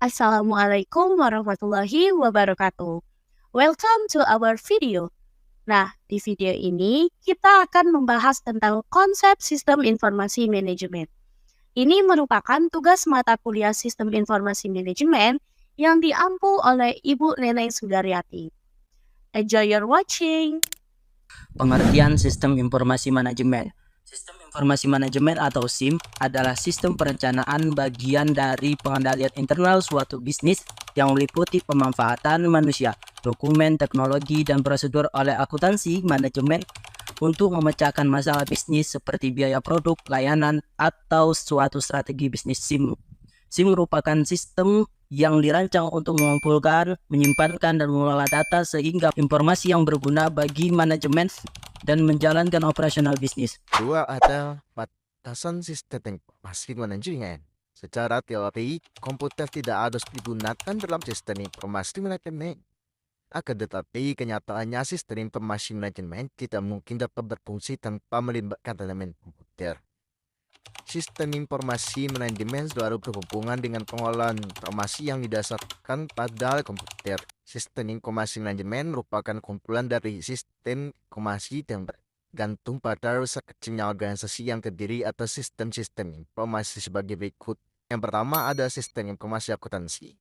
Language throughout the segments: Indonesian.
Assalamualaikum warahmatullahi wabarakatuh. Welcome to our video. Nah, di video ini kita akan membahas tentang konsep sistem informasi manajemen. Ini merupakan tugas mata kuliah sistem informasi manajemen yang diampu oleh Ibu Neneng Sudaryati. Enjoy your watching! Pengertian Sistem Informasi Manajemen. Sistem Informasi Manajemen atau SIM adalah sistem perencanaan bagian dari pengendalian internal suatu bisnis yang meliputi pemanfaatan manusia, dokumen, teknologi, dan prosedur oleh akuntansi manajemen untuk memecahkan masalah bisnis seperti biaya produk, layanan, atau suatu strategi bisnis SIM. SIM merupakan sistem yang dirancang untuk mengumpulkan, menyimpankan, dan mengelola data sehingga informasi yang berguna bagi manajemen dan menjalankan operasional bisnis. Dua, ada batasan sistem informasi manajemen. Secara teori, komputer tidak harus digunakan dalam sistem informasi manajemen. Akan tetapi, kenyataannya sistem informasi manajemen tidak mungkin dapat berfungsi tanpa melibatkan elemen komputer. Sistem informasi manajemen selalu berhubungan dengan pengolahan informasi yang didasarkan pada komputer. Sistem informasi manajemen merupakan kumpulan dari sistem informasi dan bergantung pada sekecilnya organisasi yang terdiri atas sistem-sistem informasi sebagai berikut. Yang pertama ada sistem informasi akuntansi,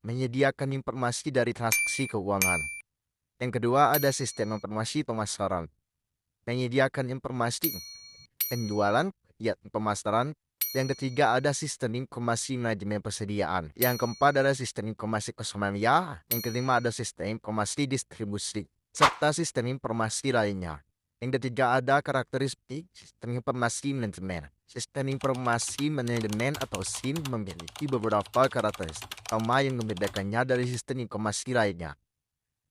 menyediakan informasi dari transaksi keuangan. Yang kedua ada sistem informasi pemasaran, menyediakan informasi penjualan, pemasaran. Yang ketiga ada sistem informasi manajemen persediaan. Yang keempat ada sistem informasi customer. Yang kelima ada sistem informasi distribusi serta sistem informasi lainnya. Yang ketiga ada karakteristik sistem informasi manajemen. Sistem informasi manajemen atau SIM memiliki beberapa karakteristik utama yang membedakannya dari sistem informasi lainnya.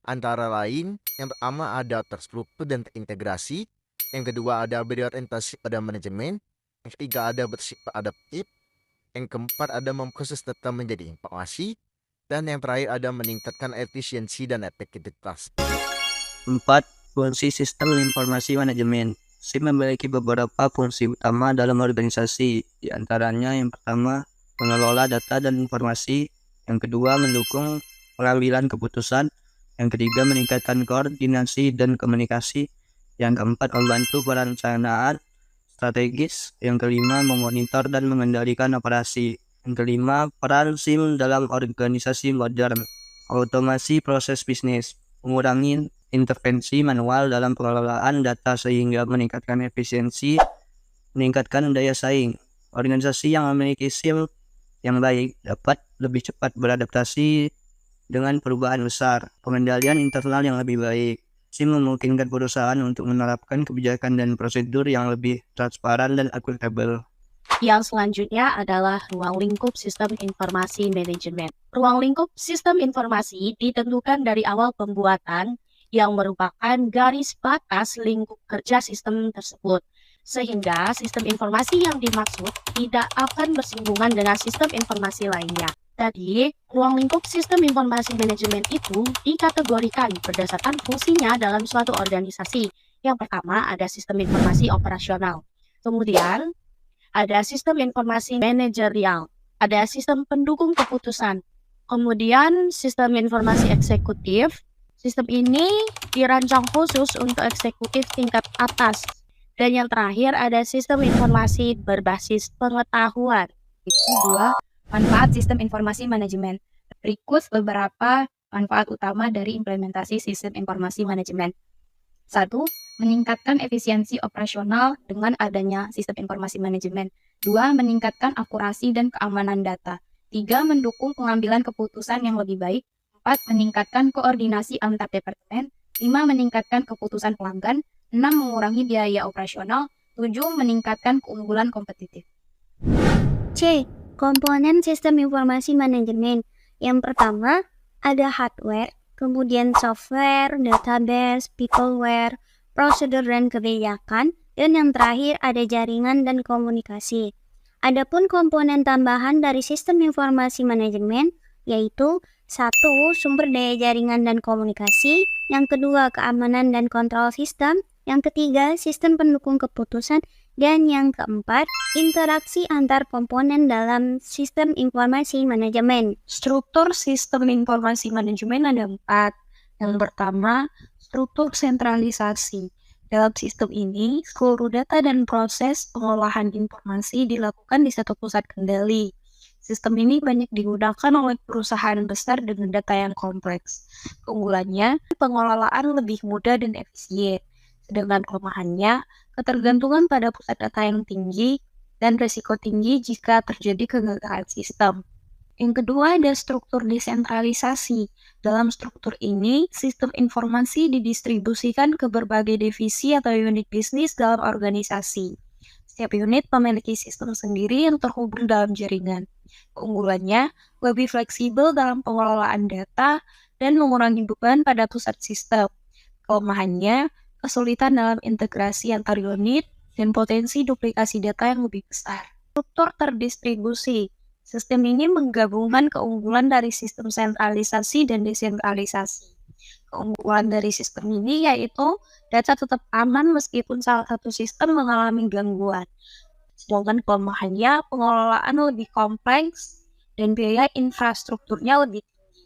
Antara lain, yang pertama ada terstruktur dan terintegrasi. Yang kedua ada berorientasi pada manajemen. Yang ketiga ada bersifat adaptif. Yang keempat ada memproses data menjadi informasi. Dan yang terakhir ada meningkatkan efisiensi dan efektivitas. 4. Fungsi Sistem Informasi Manajemen. SIM memiliki beberapa fungsi utama dalam organisasi. Di antaranya yang pertama, mengelola data dan informasi. Yang kedua, mendukung pengambilan keputusan. Yang ketiga, meningkatkan koordinasi dan komunikasi. Yang keempat, membantu perencanaan strategis. Yang kelima, memonitor dan mengendalikan operasi. Yang kelima, peran SIM dalam organisasi modern. Otomasi proses bisnis, mengurangi intervensi manual dalam pengelolaan data sehingga meningkatkan efisiensi, meningkatkan daya saing. Organisasi yang memiliki SIM yang baik dapat lebih cepat beradaptasi dengan perubahan besar. Pengendalian internal yang lebih baik. SIM memungkinkan perusahaan untuk menerapkan kebijakan dan prosedur yang lebih transparan dan akuntabel. Yang selanjutnya adalah ruang lingkup sistem informasi manajemen. Ruang lingkup sistem informasi ditentukan dari awal pembuatan yang merupakan garis batas lingkup kerja sistem tersebut. Sehingga sistem informasi yang dimaksud tidak akan bersinggungan dengan sistem informasi lainnya. Jadi, ruang lingkup sistem informasi manajemen itu dikategorikan berdasarkan fungsinya dalam suatu organisasi. Yang pertama ada sistem informasi operasional. Kemudian, ada sistem informasi manajerial, ada sistem pendukung keputusan, kemudian sistem informasi eksekutif. Sistem ini dirancang khusus untuk eksekutif tingkat atas. Dan yang terakhir ada sistem informasi berbasis pengetahuan. Itu 2. Manfaat sistem informasi manajemen. Berikut beberapa manfaat utama dari implementasi sistem informasi manajemen. 1. Meningkatkan efisiensi operasional dengan adanya sistem informasi manajemen. 2. Meningkatkan akurasi dan keamanan data. 3. Mendukung pengambilan keputusan yang lebih baik. 4. Meningkatkan koordinasi antar departemen. 5. Meningkatkan keputusan pelanggan. 6. Mengurangi biaya operasional. 7. Meningkatkan keunggulan kompetitif. C. Komponen sistem informasi manajemen. Yang pertama, ada hardware, kemudian software, database, peopleware, prosedur dan kebijakan, dan yang terakhir ada jaringan dan komunikasi. Adapun komponen tambahan dari sistem informasi manajemen, yaitu 1. Sumber daya jaringan dan komunikasi, yang kedua keamanan dan kontrol sistem, yang ketiga sistem pendukung keputusan, Dan yang keempat, interaksi antar komponen dalam sistem informasi manajemen. Struktur sistem informasi manajemen ada 4. Yang pertama, struktur sentralisasi. Dalam sistem ini, seluruh data dan proses pengolahan informasi dilakukan di satu pusat kendali. Sistem ini banyak digunakan oleh perusahaan besar dengan data yang kompleks. Keunggulannya, pengelolaan lebih mudah dan efisien. Sedangkan kelemahannya, ketergantungan pada pusat data yang tinggi dan risiko tinggi jika terjadi kegagalan sistem. Yang kedua ada struktur desentralisasi. Dalam struktur ini, sistem informasi didistribusikan ke berbagai divisi atau unit bisnis dalam organisasi. Setiap unit memiliki sistem sendiri yang terhubung dalam jaringan. Keunggulannya, lebih fleksibel dalam pengelolaan data dan mengurangi beban pada pusat sistem. Kelemahannya, kesulitan dalam integrasi antar unit, dan potensi duplikasi data yang lebih besar. Struktur terdistribusi. Sistem ini menggabungkan keunggulan dari sistem sentralisasi dan desentralisasi. Keunggulan dari sistem ini yaitu data tetap aman meskipun salah satu sistem mengalami gangguan. Sedangkan kelemahannya, pengelolaan lebih kompleks dan biaya infrastrukturnya lebih tinggi.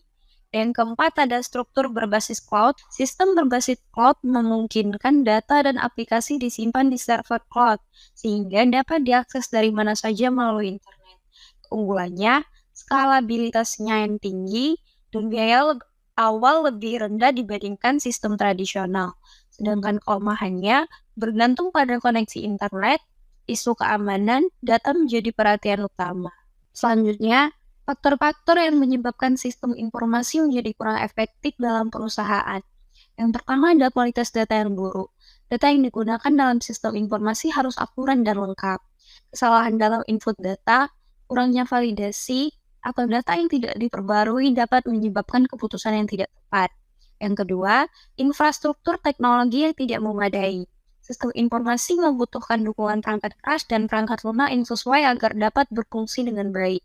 Dan keempat ada struktur berbasis cloud. Sistem berbasis cloud memungkinkan data dan aplikasi disimpan di server cloud, sehingga dapat diakses dari mana saja melalui internet. Keunggulannya, skalabilitasnya yang tinggi dan biaya awal lebih rendah dibandingkan sistem tradisional. Sedangkan kelemahannya, bergantung pada koneksi internet, isu keamanan, data menjadi perhatian utama. Selanjutnya, faktor-faktor yang menyebabkan sistem informasi menjadi kurang efektif dalam perusahaan. Yang pertama adalah kualitas data yang buruk. Data yang digunakan dalam sistem informasi harus akurat dan lengkap. Kesalahan dalam input data, kurangnya validasi, atau data yang tidak diperbarui dapat menyebabkan keputusan yang tidak tepat. Yang kedua, infrastruktur teknologi yang tidak memadai. Sistem informasi membutuhkan dukungan perangkat keras dan perangkat lunak yang sesuai agar dapat berfungsi dengan baik.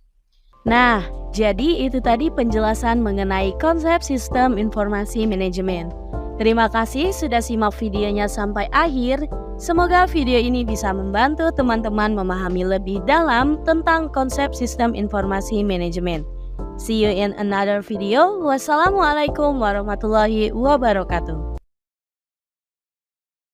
Nah, jadi itu tadi penjelasan mengenai konsep sistem informasi manajemen. Terima kasih sudah simak videonya sampai akhir. Semoga video ini bisa membantu teman-teman memahami lebih dalam tentang konsep sistem informasi manajemen. See you in another video. Wassalamualaikum warahmatullahi wabarakatuh.